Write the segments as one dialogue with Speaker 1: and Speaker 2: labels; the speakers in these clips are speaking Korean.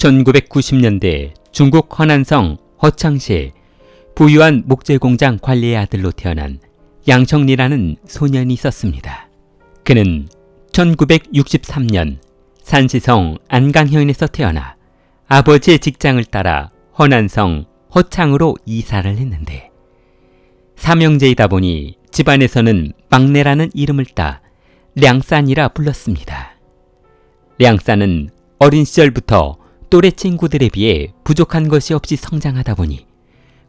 Speaker 1: 1990년대 중국 허난성 허창시에 부유한 목재공장 관리의 아들로 태어난 양청리라는 소년이 있었습니다. 그는 1963년 산시성 안강현에서 태어나 아버지의 직장을 따라 허난성 허창으로 이사를 했는데, 삼형제이다 보니 집안에서는 막내라는 이름을 따 량산이라 불렀습니다. 량산은 어린 시절부터 또래 친구들에 비해 부족한 것이 없이 성장하다 보니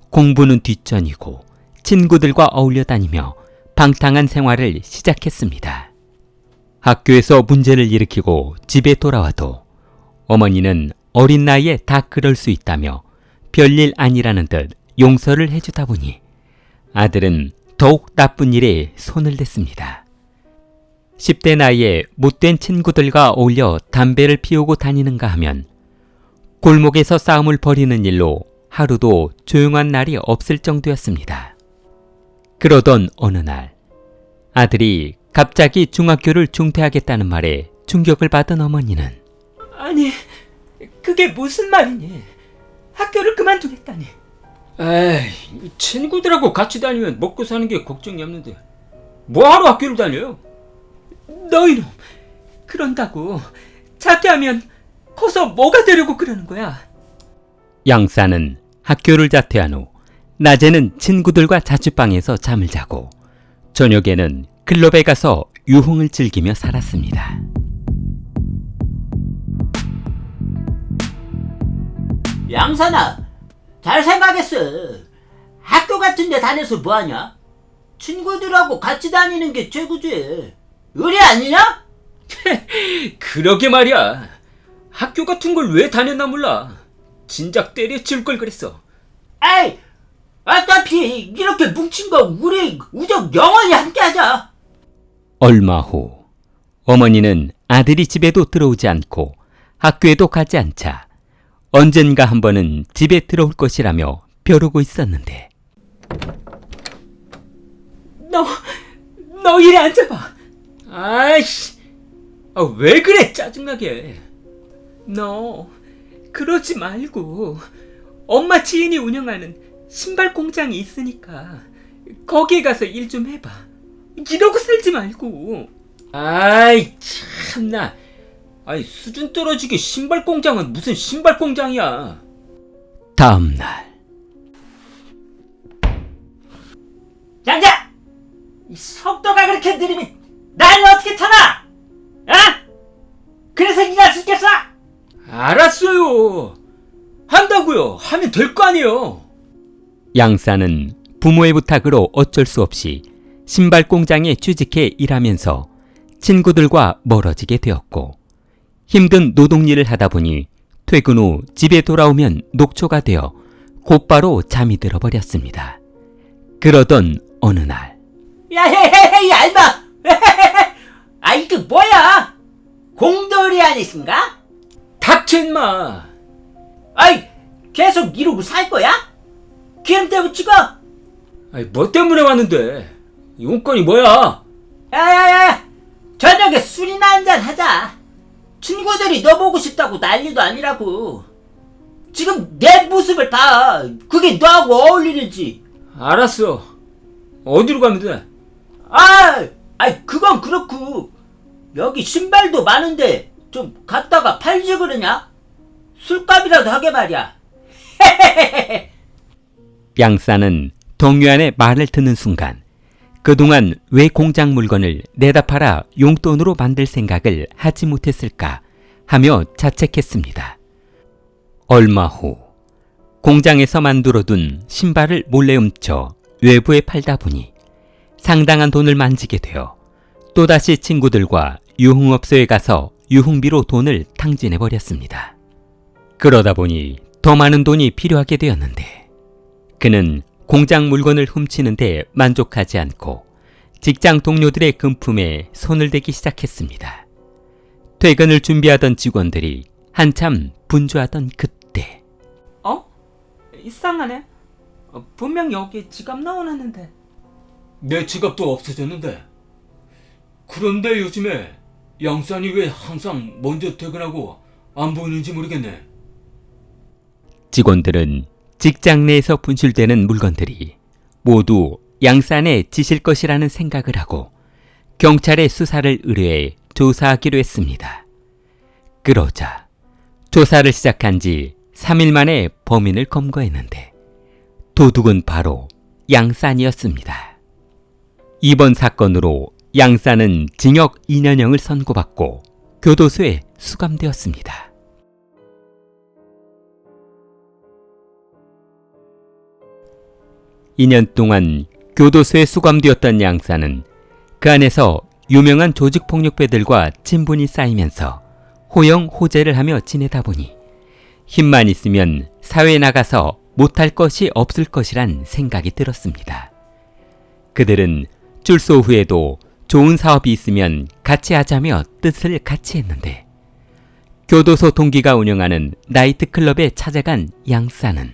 Speaker 1: 공부는 뒷전이고 친구들과 어울려 다니며 방탕한 생활을 시작했습니다. 학교에서 문제를 일으키고 집에 돌아와도 어머니는 어린 나이에 다 그럴 수 있다며 별일 아니라는 듯 용서를 해주다 보니 아들은 더욱 나쁜 일에 손을 댔습니다. 10대 나이에 못된 친구들과 어울려 담배를 피우고 다니는가 하면 골목에서 싸움을 벌이는 일로 하루도 조용한 날이 없을 정도였습니다. 그러던 어느 날 아들이 갑자기 중학교를 중퇴하겠다는 말에 충격을 받은 어머니는
Speaker 2: 아니, 그게 무슨 말이니? 학교를 그만두겠다니.
Speaker 1: 에이, 친구들하고 같이 다니면 먹고 사는 게 걱정이 없는데 뭐하러 학교를 다녀요?
Speaker 2: 너희놈, 그런다고 자퇴하면 커서 뭐가 되려고 그러는 거야?
Speaker 1: 양산은 학교를 자퇴한 후 낮에는 친구들과 자취방에서 잠을 자고 저녁에는 클럽에 가서 유흥을 즐기며 살았습니다.
Speaker 3: 양산아, 잘 생각했어. 학교 같은 데 다녀서 뭐하냐? 친구들하고 같이 다니는 게 최고지. 의리 아니냐?
Speaker 1: 그러게 말이야. 학교 같은 걸 왜 다녔나 몰라. 진작 때려칠 걸 그랬어.
Speaker 3: 에이, 어차피 이렇게 뭉친 거 우리 우정 영원히 함께하자.
Speaker 1: 얼마 후 어머니는 아들이 집에도 들어오지 않고 학교에도 가지 않자 언젠가 한 번은 집에 들어올 것이라며 벼르고 있었는데,
Speaker 2: 너 이리 앉아봐.
Speaker 1: 아이씨, 왜 그래 짜증나게.
Speaker 2: 너 그러지 말고 엄마 지인이 운영하는 신발 공장이 있으니까 거기에 가서 일 좀 해봐. 이러고 살지 말고.
Speaker 1: 아이 참나. 수준 떨어지게 신발 공장은 무슨 신발 공장이야. 다음날
Speaker 3: 양자! 이 속도가 그렇게 느리면 나를 어떻게 타나? 그래서 일할 수 있겠어?
Speaker 1: 알았어요. 한다고요. 하면 될 거 아니에요. 양산은 부모의 부탁으로 어쩔 수 없이 신발 공장에 취직해 일하면서 친구들과 멀어지게 되었고, 힘든 노동일을 하다 보니 퇴근 후 집에 돌아오면 녹초가 되어 곧바로 잠이 들어버렸습니다. 그러던 어느 날,
Speaker 3: 야헤헤헤 얇아. 이게 뭐야? 공돌이 아니신가?
Speaker 1: 닥쳐 인마.
Speaker 3: 계속 이러고 살 거야? 기름때 붙이고?
Speaker 1: 뭐 때문에 왔는데? 용건이 뭐야?
Speaker 3: 야야야, 저녁에 술이나 한잔 하자. 친구들이 너 보고 싶다고 난리도 아니라고. 지금 내 모습을 봐. 그게 너하고 어울리는지.
Speaker 1: 알았어. 어디로 가면 돼?
Speaker 3: 그건 그렇고 여기 신발도 많은데 좀 갔다가 팔지 그러냐? 술값이라도 하게 말이야.
Speaker 1: 양산은 동요안의 말을 듣는 순간 그동안 왜 공장 물건을 내다 팔아 용돈으로 만들 생각을 하지 못했을까 하며 자책했습니다. 얼마 후 공장에서 만들어둔 신발을 몰래 훔쳐 외부에 팔다 보니 상당한 돈을 만지게 되어 또다시 친구들과 유흥업소에 가서 유흥비로 돈을 탕진해버렸습니다. 그러다 보니 더 많은 돈이 필요하게 되었는데, 그는 공장 물건을 훔치는데 만족하지 않고 직장 동료들의 금품에 손을 대기 시작했습니다. 퇴근을 준비하던 직원들이 한참 분주하던 그때,
Speaker 2: 이상하네. 분명 여기 지갑 넣어놨는데.
Speaker 1: 내 지갑도 없어졌는데. 그런데 요즘에 양산이 왜 항상 먼저 퇴근하고 안 보이는지 모르겠네. 직원들은 직장 내에서 분실되는 물건들이 모두 양산의 짓일 것이라는 생각을 하고 경찰에 수사를 의뢰해 조사하기로 했습니다. 그러자 조사를 시작한 지 3일 만에 범인을 검거했는데 도둑은 바로 양산이었습니다. 이번 사건으로 양산은 징역 2년형을 선고받고 교도소에 수감되었습니다. (2년) 동안 교도소에 수감되었던 양산은 그 안에서 유명한 조직폭력배들과 친분이 쌓이면서 호영호재를 하며 지내다 보니 힘만 있으면 사회에 나가서 못할 것이 없을 것이란 생각이 들었습니다. 그들은 출소 후에도 좋은 사업이 있으면 같이 하자며 뜻을 같이 했는데 교도소 동기가 운영하는 나이트클럽에 찾아간 양산은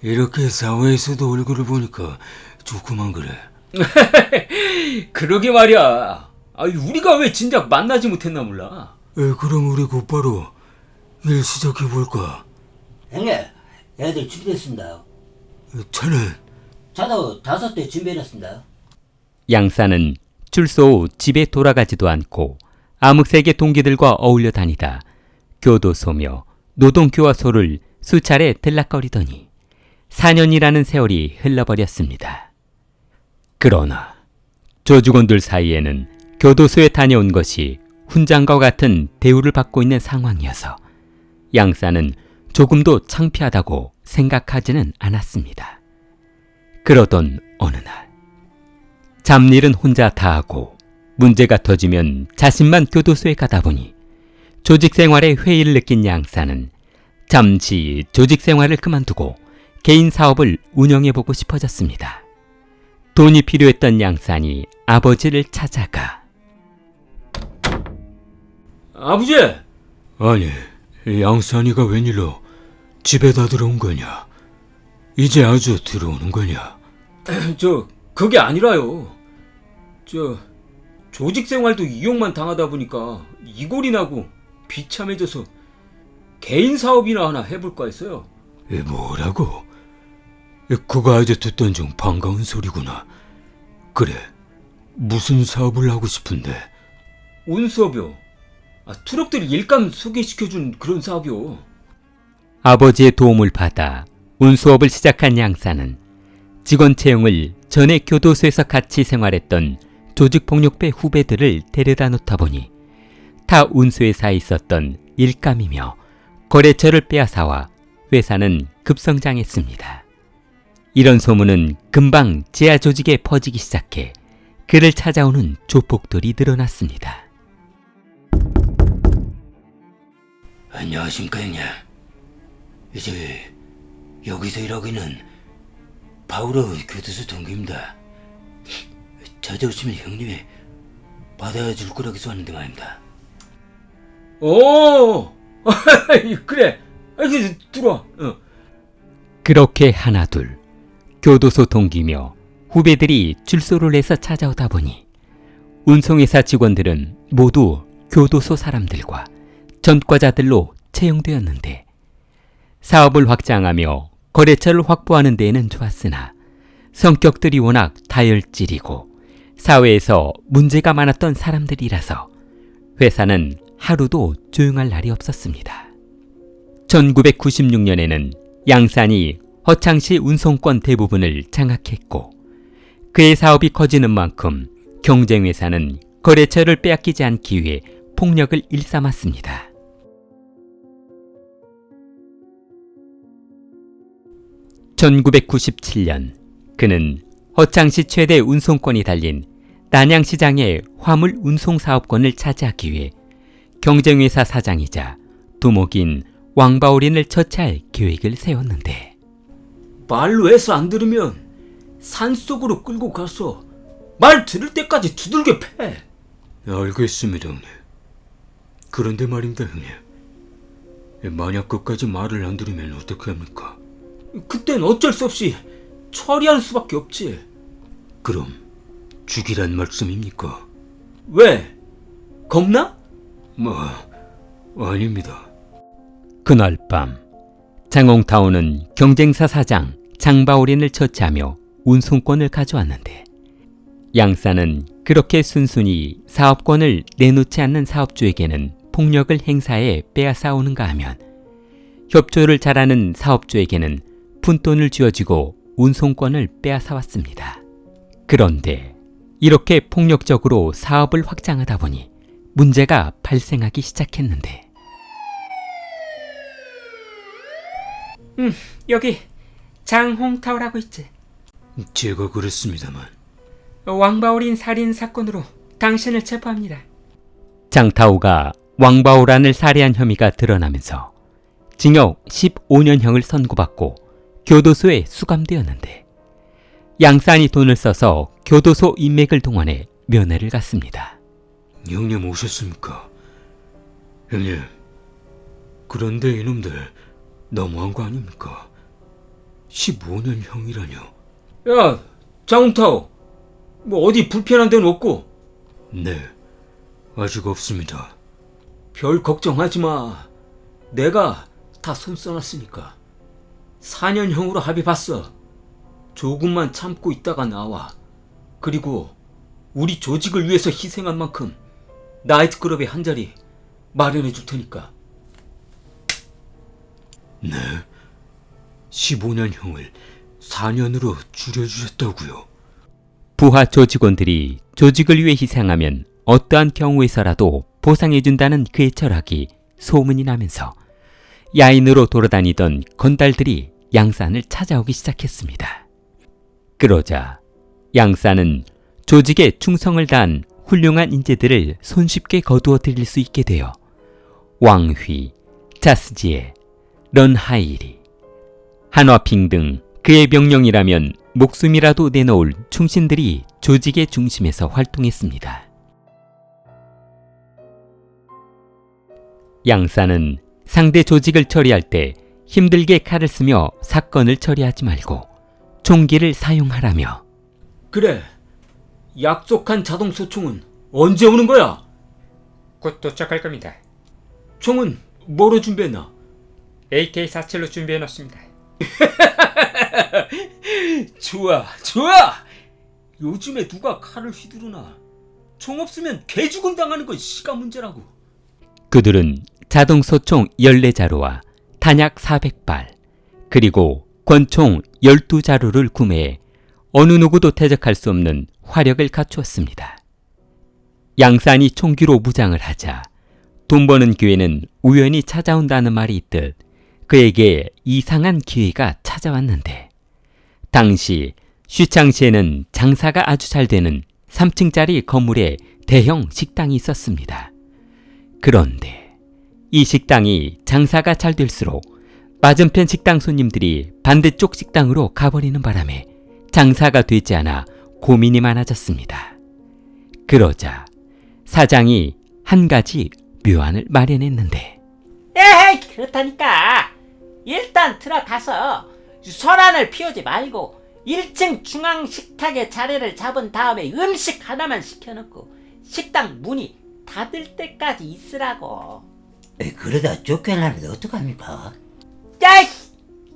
Speaker 4: 이렇게 사회에서도 얼굴을 보니까 좋구만 그래.
Speaker 2: 그러게 말이야. 우리가 왜 진작 만나지 못했나 몰라.
Speaker 4: 그럼 우리 곧바로 일 시작해볼까?
Speaker 3: 형님, 애들 준비됐습니다.
Speaker 4: 차는?
Speaker 3: 차도 5대 준비해놨습니다.
Speaker 1: 양산은 출소 후 집에 돌아가지도 않고 암흑색의 동기들과 어울려 다니다 교도소며 노동교화소를 수차례 들락거리더니 4년이라는 세월이 흘러버렸습니다. 그러나 조직원들 사이에는 교도소에 다녀온 것이 훈장과 같은 대우를 받고 있는 상황이어서 양산은 조금도 창피하다고 생각하지는 않았습니다. 그러던 어느 날 잡일은 혼자 다 하고 문제가 터지면 자신만 교도소에 가다 보니 조직 생활에 회의를 느낀 양산은 잠시 조직 생활을 그만두고 개인 사업을 운영해보고 싶어졌습니다. 돈이 필요했던 양산이 아버지를 찾아가
Speaker 2: 아버지!
Speaker 4: 아니, 양산이가 웬일로 집에다 들어온 거냐? 이제 아주 들어오는 거냐?
Speaker 2: 그게 아니라요. 조직 생활도 이용만 당하다 보니까 이골이 나고 비참해져서 개인 사업이나 하나 해볼까 했어요.
Speaker 4: 뭐라고? 그거 아주 듣던 중 반가운 소리구나. 그래, 무슨 사업을 하고 싶은데?
Speaker 2: 운수업이요. 트럭들 일감 소개시켜준 그런 사업이요.
Speaker 1: 아버지의 도움을 받아 운수업을 시작한 양산은 직원 채용을 전에 교도소에서 같이 생활했던 조직폭력배 후배들을 데려다 놓다 보니 타 운수회사에 있었던 일감이며 거래처를 빼앗아와 회사는 급성장했습니다. 이런 소문은 금방 지하 조직에 퍼지기 시작해 그를 찾아오는 조폭들이 늘어났습니다.
Speaker 4: 안녕하십니까 형님. 이제 여기서 일하고 있는 바우로 교도소 동기입니다. 찾아오시면 형님이 받아줄 거라고 해서왔는데 말입니다.
Speaker 2: 그래. 들어와.
Speaker 1: 그렇게 하나둘 교도소 동기며 후배들이 출소를 해서 찾아오다 보니 운송회사 직원들은 모두 교도소 사람들과 전과자들로 채용되었는데 사업을 확장하며 거래처를 확보하는 데에는 좋았으나 성격들이 워낙 다혈질이고 사회에서 문제가 많았던 사람들이라서 회사는 하루도 조용할 날이 없었습니다. 1996년에는 양산이 허창시 운송권 대부분을 장악했고 그의 사업이 커지는 만큼 경쟁회사는 거래처를 빼앗기지 않기 위해 폭력을 일삼았습니다. (1997년) 그는 허창시 최대 운송권이 달린 난양시장의 화물 운송 사업권을 차지하기 위해 경쟁회사 사장이자 두목인 왕바오린을 처치할 계획을 세웠는데
Speaker 2: 말로 해서 안 들으면 산속으로 끌고 가서 말 들을 때까지 두들겨 패.
Speaker 4: 알겠습니다 형님. 그런데 말입니다 형님. 만약 끝까지 말을 안 들으면 어떻게 합니까?
Speaker 2: 그땐 어쩔 수 없이 처리할 수밖에 없지.
Speaker 4: 그럼 죽이란 말씀입니까?
Speaker 2: 왜? 겁나?
Speaker 4: 아닙니다.
Speaker 1: 그날 밤 장홍타오는 경쟁사 사장 장바오린을 처치하며 운송권을 가져왔는데 양사는 그렇게 순순히 사업권을 내놓지 않는 사업주에게는 폭력을 행사해 빼앗아오는가 하면 협조를 잘하는 사업주에게는 푼돈을 쥐어주고 운송권을 빼앗아왔습니다. 그런데 이렇게 폭력적으로 사업을 확장하다 보니 문제가 발생하기 시작했는데
Speaker 2: 여기 장홍타오라고 있지.
Speaker 4: 제가 그랬습니다만.
Speaker 2: 왕바오린 살인 사건으로 당신을 체포합니다.
Speaker 1: 장타오가 왕바오란을 살해한 혐의가 드러나면서 징역 15년형을 선고받고 교도소에 수감되었는데 양산이 돈을 써서 교도소 인맥을 동원해 면회를 갔습니다.
Speaker 4: 형님 오셨습니까? 형님, 그런데 이놈들 너무한 거 아닙니까? 15년형이라뇨.
Speaker 2: 야, 장홍타오. 뭐 어디 불편한 데는 없고?
Speaker 4: 네, 아직 없습니다.
Speaker 2: 별 걱정하지 마. 내가 다 손 써놨으니까. 4년형으로 합의 봤어. 조금만 참고 있다가 나와. 그리고 우리 조직을 위해서 희생한 만큼 나이트클럽에 한 자리 마련해 줄 테니까.
Speaker 4: 네? 15년형을 4년으로 줄여주셨다고요?
Speaker 1: 부하 조직원들이 조직을 위해 희생하면 어떠한 경우에서라도 보상해준다는 그의 철학이 소문이 나면서 야인으로 돌아다니던 건달들이 양산을 찾아오기 시작했습니다. 그러자 양산은 조직에 충성을 다한 훌륭한 인재들을 손쉽게 거두어 들일 수 있게 되어 왕휘, 자스지에, 런하이리, 한화핑 등 그의 명령이라면 목숨이라도 내놓을 충신들이 조직의 중심에서 활동했습니다. 양사는 상대 조직을 처리할 때 힘들게 칼을 쓰며 사건을 처리하지 말고 총기를 사용하라며
Speaker 2: 그래. 약속한 자동소총은 언제 오는 거야?
Speaker 5: 곧 도착할 겁니다.
Speaker 2: 총은 뭐로 준비했나?
Speaker 5: AK-47로 준비해놨습니다.
Speaker 2: 좋아, 좋아! 요즘에 누가 칼을 휘두르나? 총 없으면 개죽음 당하는 건 시간 문제라고.
Speaker 1: 그들은 자동소총 14자루와 탄약 400발 그리고 권총 12자루를 구매해 어느 누구도 대적할 수 없는 화력을 갖추었습니다. 양산이 총기로 무장을 하자 돈 버는 기회는 우연히 찾아온다는 말이 있듯 그에게 이상한 기회가 찾아왔는데 당시 쉬창시에는 장사가 아주 잘 되는 3층짜리 건물에 대형 식당이 있었습니다. 그런데 이 식당이 장사가 잘 될수록 맞은편 식당 손님들이 반대쪽 식당으로 가버리는 바람에 장사가 되지 않아 고민이 많아졌습니다. 그러자 사장이 한 가지 묘안을 마련했는데
Speaker 3: 에이, 그렇다니까. 일단 들어가서 선안을 피우지 말고 1층 중앙 식탁에 자리를 잡은 다음에 음식 하나만 시켜놓고 식당 문이 닫을 때까지 있으라고.
Speaker 6: 그러다 쫓겨나면 어떡합니까?
Speaker 3: 야이,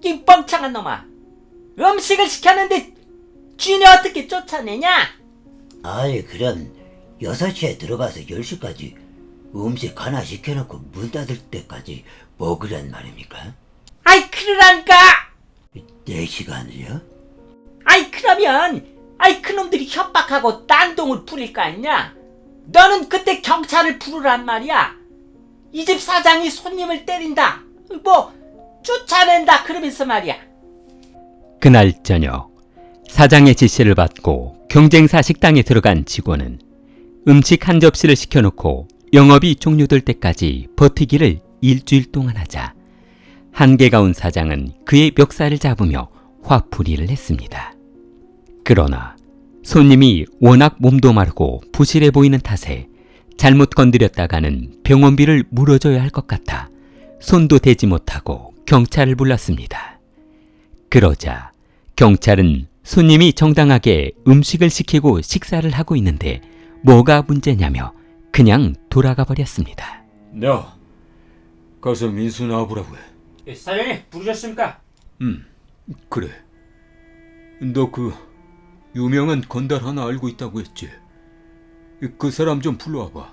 Speaker 3: 이 뻥창한 놈아. 음식을 시켰는데 주인이 어떻게 쫓아내냐?
Speaker 6: 아이, 그럼 6시에 들어가서 10시까지 음식 하나 시켜놓고 문 닫을 때까지 먹으란 말입니까?
Speaker 3: 아이, 그러라니까.
Speaker 6: 4시간을요?
Speaker 3: 아이, 그러면 그놈들이 협박하고 난동을 부릴 거 아니냐? 너는 그때 경찰을 부르란 말이야. 이 집 사장이 손님을 때린다, 뭐 쫓아낸다 그러면서 말이야.
Speaker 1: 그날 저녁 사장의 지시를 받고 경쟁사 식당에 들어간 직원은 음식 한 접시를 시켜놓고 영업이 종료될 때까지 버티기를 일주일 동안 하자 한계가 온 사장은 그의 멱살을 잡으며 화풀이를 했습니다. 그러나 손님이 워낙 몸도 마르고 부실해 보이는 탓에 잘못 건드렸다가는 병원비를 물어줘야 할 것 같아 손도 대지 못하고 경찰을 불렀습니다. 그러자 경찰은 손님이 정당하게 음식을 시키고 식사를 하고 있는데 뭐가 문제냐며 그냥 돌아가 버렸습니다.
Speaker 2: 너,
Speaker 4: 가서 민수 나와보라고 해.
Speaker 5: 예, 사장님 부르셨습니까?
Speaker 4: 그래. 너 그 유명한 건달 하나 알고 있다고 했지? 그 사람 좀 불러와봐.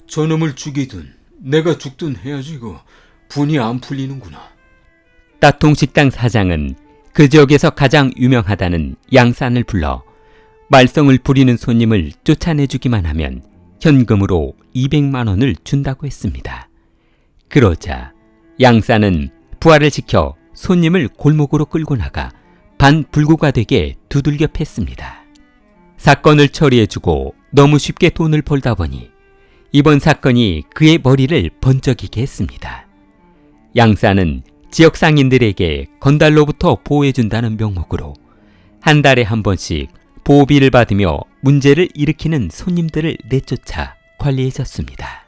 Speaker 4: 저놈을 죽이든 내가 죽든 해야지 이거 분이 안 풀리는구나.
Speaker 1: 따통식당 사장은 그 지역에서 가장 유명하다는 양산을 불러 말썽을 부리는 손님을 쫓아내주기만 하면 현금으로 200만 원을 준다고 했습니다. 그러자 양산은 부하를 시켜 손님을 골목으로 끌고 나가 반불구가 되게 두들겨 팼습니다. 사건을 처리해주고 너무 쉽게 돈을 벌다 보니 이번 사건이 그의 머리를 번쩍이게 했습니다. 양산은 지역 상인들에게 건달로부터 보호해준다는 명목으로 한 달에 한 번씩 보호비를 받으며 문제를 일으키는 손님들을 내쫓아 관리해줬습니다.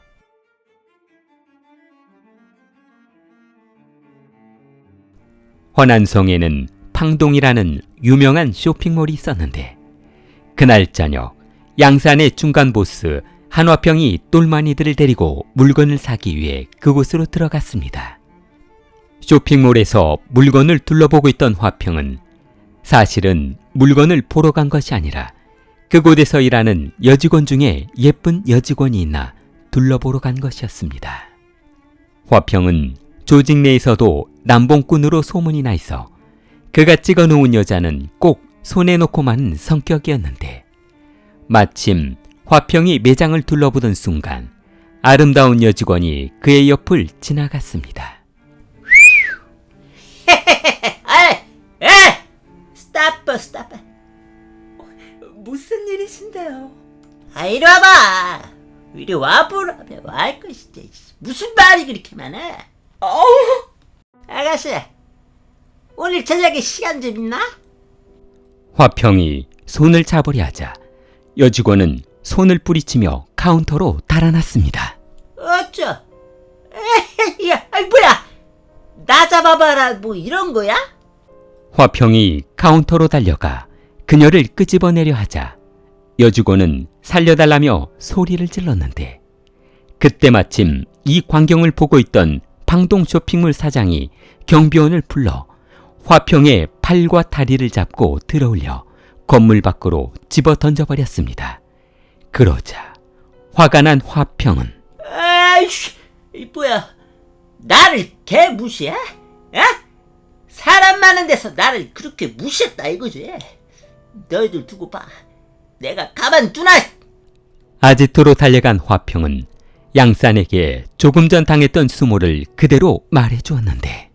Speaker 1: 허난성에는 팡동이라는 유명한 쇼핑몰이 있었는데 그날 저녁 양산의 중간 보스 한화평이 똘마니들을 데리고 물건을 사기 위해 그곳으로 들어갔습니다. 쇼핑몰에서 물건을 둘러보고 있던 화평은 사실은 물건을 보러 간 것이 아니라 그곳에서 일하는 여직원 중에 예쁜 여직원이 있나 둘러보러 간 것이었습니다. 화평은 조직 내에서도 남봉꾼으로 소문이 나 있어 그가 찍어놓은 여자는 꼭 손에 놓고 마는 성격이었는데 마침 화평이 매장을 둘러보던 순간 아름다운 여직원이 그의 옆을 지나갔습니다.
Speaker 3: 스탑. 무슨 일이신데요? 이리 와봐. 이리 와보라며 할 것이지. 무슨 말이 그렇게 많아? 아가씨, 오늘 저녁에 시간 좀 있나?
Speaker 1: 화평이 손을 잡으려 하자 여직원은 손을 뿌리치며 카운터로 달아났습니다.
Speaker 3: 어쩌? 야, 뭐야? 나 잡아봐라, 뭐 이런 거야?
Speaker 1: 화평이 카운터로 달려가 그녀를 끄집어내려 하자 여직원은 살려달라며 소리를 질렀는데 그때 마침 이 광경을 보고 있던 방동 쇼핑몰 사장이 경비원을 불러 화평의 팔과 다리를 잡고 들어올려 건물 밖으로 집어 던져버렸습니다. 그러자 화가 난 화평은
Speaker 3: 아이씨, 뭐야? 나를 개 무시해? 사람 많은 데서 나를 그렇게 무시했다 이거지? 너희들 두고 봐. 내가 가만두나?
Speaker 1: 아지토로 달려간 화평은 양산에게 조금 전 당했던 수모를 그대로 말해주었는데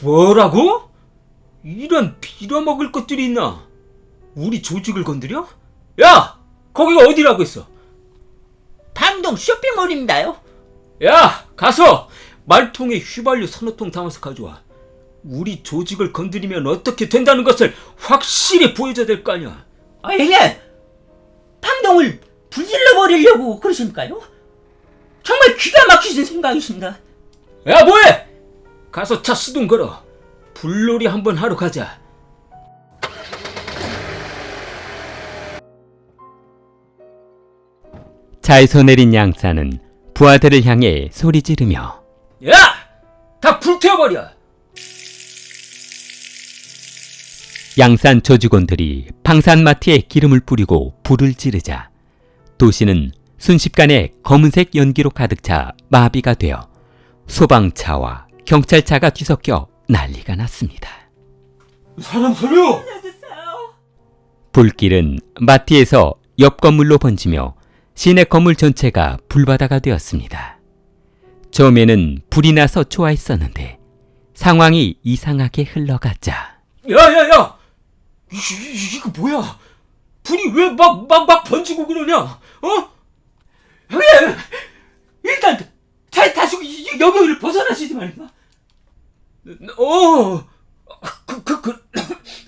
Speaker 2: 뭐라고? 이런 빌어먹을 것들이 있나? 우리 조직을 건드려? 야! 거기가 어디라고 했어?
Speaker 3: 방동 쇼핑몰입니다요.
Speaker 2: 야! 가서 말통에 휘발유 산호통 담아서 가져와. 우리 조직을 건드리면 어떻게 된다는 것을 확실히 보여줘야 될 거 아니야.
Speaker 3: 형님, 방동을 불질러 버리려고 그러십니까요? 정말 기가 막히신 생각이십니다.
Speaker 2: 야, 뭐해? 가서 차 시동 걸어. 불놀이 한번 하러 가자.
Speaker 1: 차에서 내린 양산은 부하들을 향해 소리 지르며
Speaker 2: 야! 다 불태워버려.
Speaker 1: 양산 조직원들이 방산마트에 기름을 뿌리고 불을 지르자 도시는 순식간에 검은색 연기로 가득 차 마비가 되어 소방차와 경찰차가 뒤섞여 난리가 났습니다.
Speaker 2: 사람 살려!
Speaker 1: 불길은 마트에서 옆 건물로 번지며 시내 건물 전체가 불바다가 되었습니다. 처음에는 불이 나서 좋아했었는데 상황이 이상하게 흘러가자
Speaker 2: 야! 이거 뭐야? 불이 왜 막 번지고 그러냐? 형님! 일단 차에 타시고 여기를 벗어나시지 말까?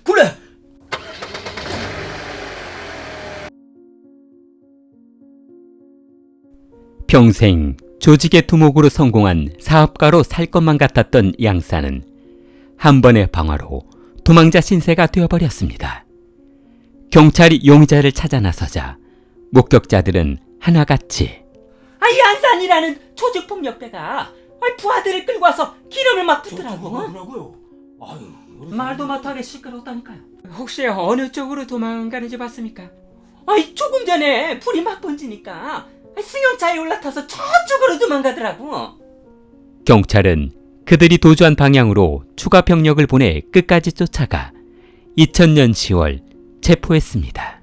Speaker 2: 그래.
Speaker 1: 평생 조직의 두목으로 성공한 사업가로 살 것만 같았던 양산은 한 번의 방화로 도망자 신세가 되어버렸습니다. 경찰이 용의자를 찾아 나서자 목격자들은 하나같이
Speaker 3: 양산이라는 조직폭력배가 부하들을 끌고 와서 기름을 막 붓더라고.
Speaker 2: 뭐라고요? 아유,
Speaker 3: 말도 못하게 시끄러웠다니까요.
Speaker 1: 혹시 어느 쪽으로 도망가는지 봤습니까?
Speaker 3: 조금 전에 불이 막 번지니까 승용차에 올라타서 저쪽으로 도망가더라고.
Speaker 1: 경찰은 그들이 도주한 방향으로 추가 병력을 보내 끝까지 쫓아가 2000년 10월 체포했습니다.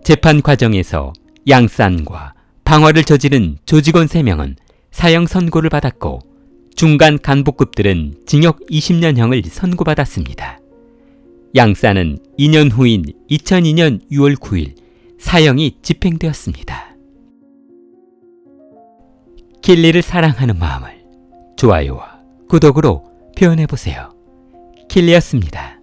Speaker 1: 재판 과정에서 양산과 방화를 저지른 조직원 3명은 사형 선고를 받았고 중간 간부급들은 징역 20년형을 선고받았습니다. 양산은 2년 후인 2002년 6월 9일 사형이 집행되었습니다. 킬리를 사랑하는 마음을 좋아요와 구독으로 표현해보세요. 킬리였습니다.